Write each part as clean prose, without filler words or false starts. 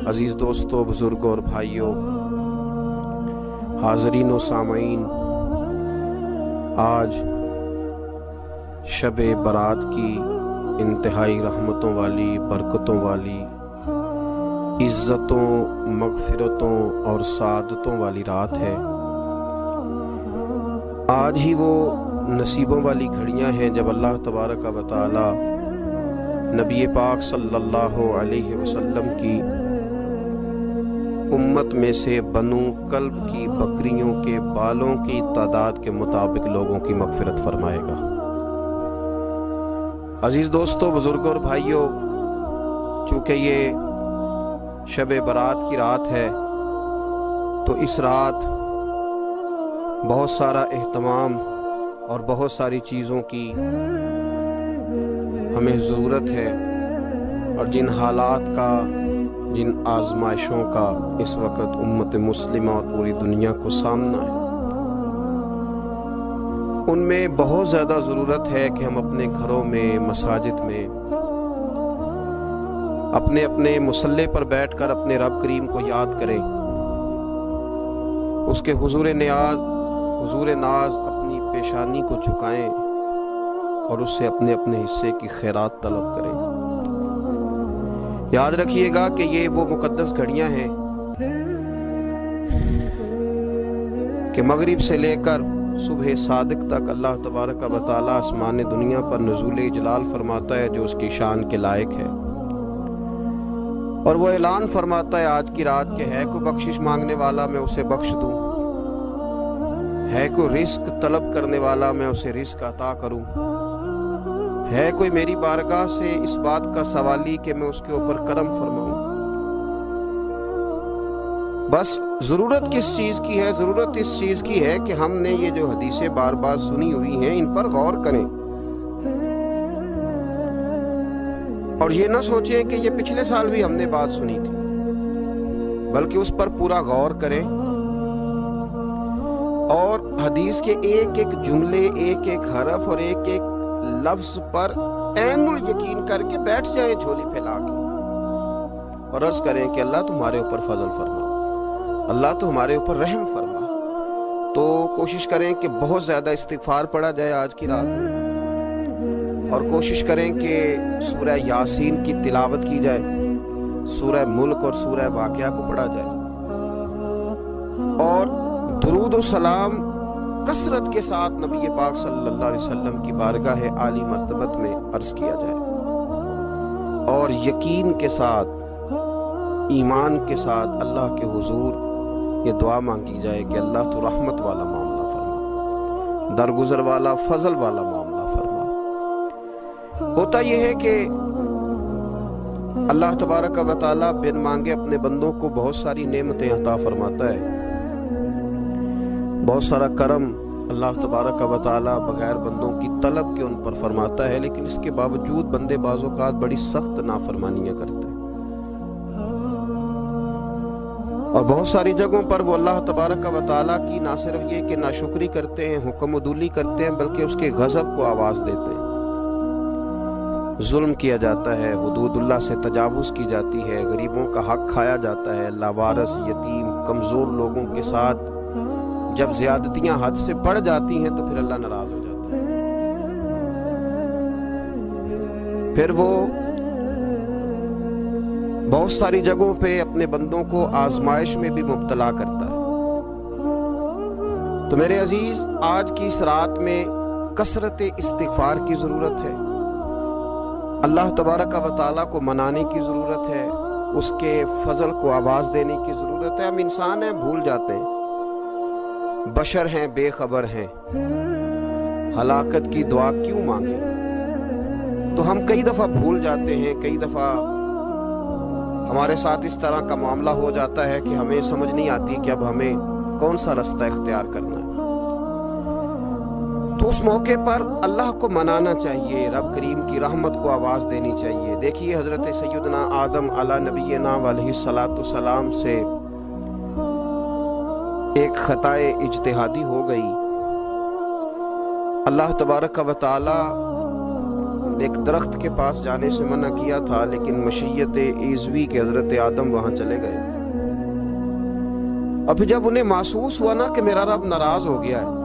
عزیز دوستوں، بزرگوں اور بھائیوں، حاضرین و سامعین، آج شب برات کی انتہائی رحمتوں والی، برکتوں والی، عزتوں، مغفرتوں اور سعادتوں والی رات ہے۔ آج ہی وہ نصیبوں والی گھڑیاں ہیں جب اللہ تبارک و تعالی نبی پاک صلی اللہ علیہ وسلم کی امت میں سے بنو کلب کی بکریوں کے بالوں کی تعداد کے مطابق لوگوں کی مغفرت فرمائے گا۔ عزیز دوستوں، بزرگوں اور بھائیوں، چونکہ یہ شب برات کی رات ہے تو اس رات بہت سارا اہتمام اور بہت ساری چیزوں کی ہمیں ضرورت ہے، اور جن حالات کا، جن آزمائشوں کا اس وقت امت مسلمہ اور پوری دنیا کو سامنا ہے، ان میں بہت زیادہ ضرورت ہے کہ ہم اپنے گھروں میں، مساجد میں، اپنے اپنے مصلی پر بیٹھ کر اپنے رب کریم کو یاد کریں، اس کے حضور ناز اپنی پیشانی کو جھکائیں اور اس سے اپنے اپنے حصے کی خیرات طلب کریں۔ یاد رکھیے گا کہ یہ وہ مقدس گھڑیاں ہیں کہ مغرب سے لے کر صبح صادق تک اللہ تبارک و تعالی آسمان دنیا پر نزول جلال فرماتا ہے جو اس کی شان کے لائق ہے، اور وہ اعلان فرماتا ہے آج کی رات کہ ہے کوئی بخشش مانگنے والا میں اسے بخش دوں، ہے کوئی رزق طلب کرنے والا میں اسے رزق عطا کروں، ہے کوئی میری بارگاہ سے اس بات کا سوالی کہ میں اس کے اوپر کرم فرماؤں۔ بس ضرورت کس چیز کی ہے؟ ضرورت اس چیز کی ہے کہ ہم نے یہ جو حدیثیں بار بار سنی ہوئی ہیں ان پر غور کریں، اور یہ نہ سوچیں کہ یہ پچھلے سال بھی ہم نے بات سنی تھی، بلکہ اس پر پورا غور کریں اور حدیث کے ایک ایک جملے، ایک ایک حرف اور ایک ایک لفظ پر عین یقین کر کے بیٹھ جائیں جھولی پھیلا کے، اور عرض کریں کہ اللہ تمہارے اوپر فضل فرما، اللہ تو ہمارے اوپر رحم فرما۔ تو کوشش کریں کہ بہت زیادہ استغفار پڑھا جائے آج کی رات میں، اور کوشش کریں کہ سورہ یاسین کی تلاوت کی جائے، سورہ ملک اور سورہ واقعہ کو پڑھا جائے، اور درود و سلام کثرت کے ساتھ نبی پاک صلی اللہ علیہ وسلم کی بارگاہ عالی مرتبت میں عرض کیا جائے، اور یقین کے ساتھ، ایمان کے ساتھ اللہ کے حضور یہ دعا مانگی جائے کہ اللہ تو رحمت والا معاملہ فرما، درگزر والا، فضل والا معاملہ فرما۔ ہوتا یہ ہے کہ اللہ تبارک و تعالی بن مانگے اپنے بندوں کو بہت ساری نعمتیں عطا فرماتا ہے، بہت سارا کرم اللہ تبارک و تعالی بغیر بندوں کی طلب کے ان پر فرماتا ہے، لیکن اس کے باوجود بندے بعض اوقات بڑی سخت نافرمانیاں کرتے ہیں، اور بہت ساری جگہوں پر وہ اللہ تبارک و تعالی کی نہ صرف یہ کہ ناشکری کرتے ہیں، حکم عدولی کرتے ہیں، بلکہ اس کے غضب کو آواز دیتے ہیں۔ ظلم کیا جاتا ہے، حدود اللہ سے تجاوز کی جاتی ہے، غریبوں کا حق کھایا جاتا ہے، لاوارث، یتیم، کمزور لوگوں کے ساتھ جب زیادتیاں حد سے بڑھ جاتی ہیں تو پھر اللہ ناراض ہو جاتا ہے، پھر وہ بہت ساری جگہوں پہ اپنے بندوں کو آزمائش میں بھی مبتلا کرتا ہے۔ تو میرے عزیز، آج کی اس رات میں کثرت استغفار کی ضرورت ہے، اللہ تبارک و تعالیٰ کو منانے کی ضرورت ہے، اس کے فضل کو آواز دینے کی ضرورت ہے۔ ہم انسان ہیں، بھول جاتے ہیں، بشر ہیں، بے خبر ہیں، ہلاکت کی دعا کیوں مانگیں؟ تو ہم کئی دفعہ بھول جاتے ہیں، کئی دفعہ ہمارے ساتھ اس طرح کا معاملہ ہو جاتا ہے کہ ہمیں سمجھ نہیں آتی کہ اب ہمیں کون سا رستہ اختیار کرنا ہے۔ تو اس موقع پر اللہ کو منانا چاہیے، رب کریم کی رحمت کو آواز دینی چاہیے۔ دیکھیے حضرت سیدنا آدم علیہ نبینا علیہ الصلاۃ والسلام سے ایک خطائے اجتہادی ہو گئی، اللہ تبارک و تعالی نے ایک درخت کے پاس جانے سے منع کیا تھا، لیکن مشیت ایزوی کے حضرت آدم وہاں چلے گئے۔ اور پھر جب انہیں محسوس ہوا نا کہ میرا رب ناراض ہو گیا ہے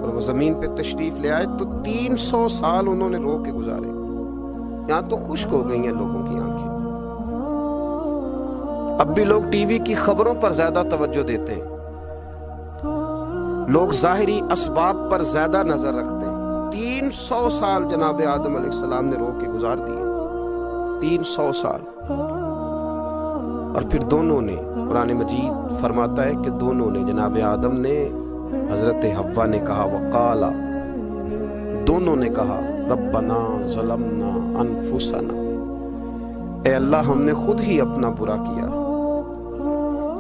اور وہ زمین پہ تشریف لے آئے، تو 300 سال انہوں نے رو کے گزارے۔ یہاں تو خشک ہو گئی ہیں لوگوں کی آنکھیں۔ اب بھی لوگ ٹی وی کی خبروں پر زیادہ توجہ دیتے ہیں، لوگ ظاہری اسباب پر زیادہ نظر رکھتے ہیں۔ 300 سال جناب آدم علیہ السلام نے رو کے گزار دیے، 300 سال۔ اور پھر دونوں نے، قرآن مجید فرماتا ہے کہ دونوں نے، جناب آدم نے، حضرت حوا نے کہا، وقالا، دونوں نے کہا، ربنا ظلمنا انفسنا، اے اللہ ہم نے خود ہی اپنا برا کیا،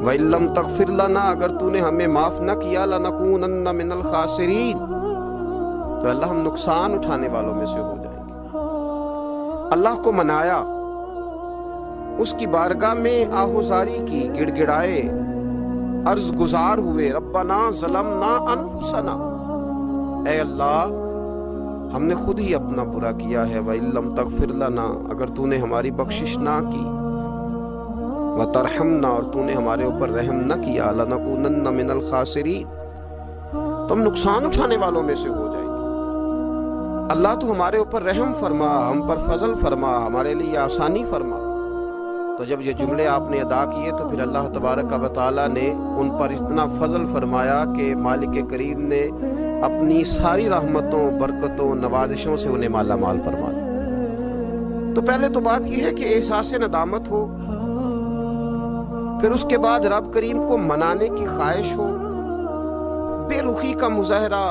وَإِن لَّمْ تَغْفِرْ لَنَا، اگر تو نے ہمیں معاف نہ کیا، لَنَكُونَنَّ مِنَ الْخَاسِرِينَ، تو اللہ ہم نقصان اٹھانے والوں میں سے ہو جائیں گے۔ اللہ کو منایا، اس کی بارگاہ میں آہوزاری کی، گڑ گڑائے، عرض گزار ہوئے، ربنا ظلمنا انفسنا، اے اللہ ہم نے خود ہی اپنا برا کیا ہے، وَإِن لَّمْ تَغْفِرْ لَنَا، اگر تو نے ہماری بخشش نہ کی، وَتَرْحَمْنَا، اور تو نے ہمارے اوپر رحم نہ کیا، لَنَكُونَنَّ مِنَ الْخَاسِرِينَ، تم نقصان اٹھانے والوں میں سے ہو جائیں گے۔ اللہ تو ہمارے اوپر رحم فرما، ہم پر فضل فرما، ہمارے لیے آسانی فرما۔ تو جب یہ جملے آپ نے ادا کیے تو پھر اللہ تبارک و تعالیٰ نے ان پر اتنا فضل فرمایا کہ مالک کریم نے اپنی ساری رحمتوں، برکتوں، نوازشوں سے انہیں مالا مال فرما دیا۔ تو پہلے تو بات یہ ہے کہ احساس ندامت ہو، پھر اس کے بعد رب کریم کو منانے کی خواہش ہو، بے رخی کا مظاہرہ،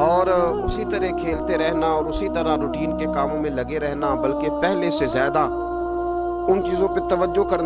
اور اسی طرح کھیلتے رہنا اور اسی طرح روٹین کے کاموں میں لگے رہنا، بلکہ پہلے سے زیادہ ان چیزوں پہ توجہ کرنا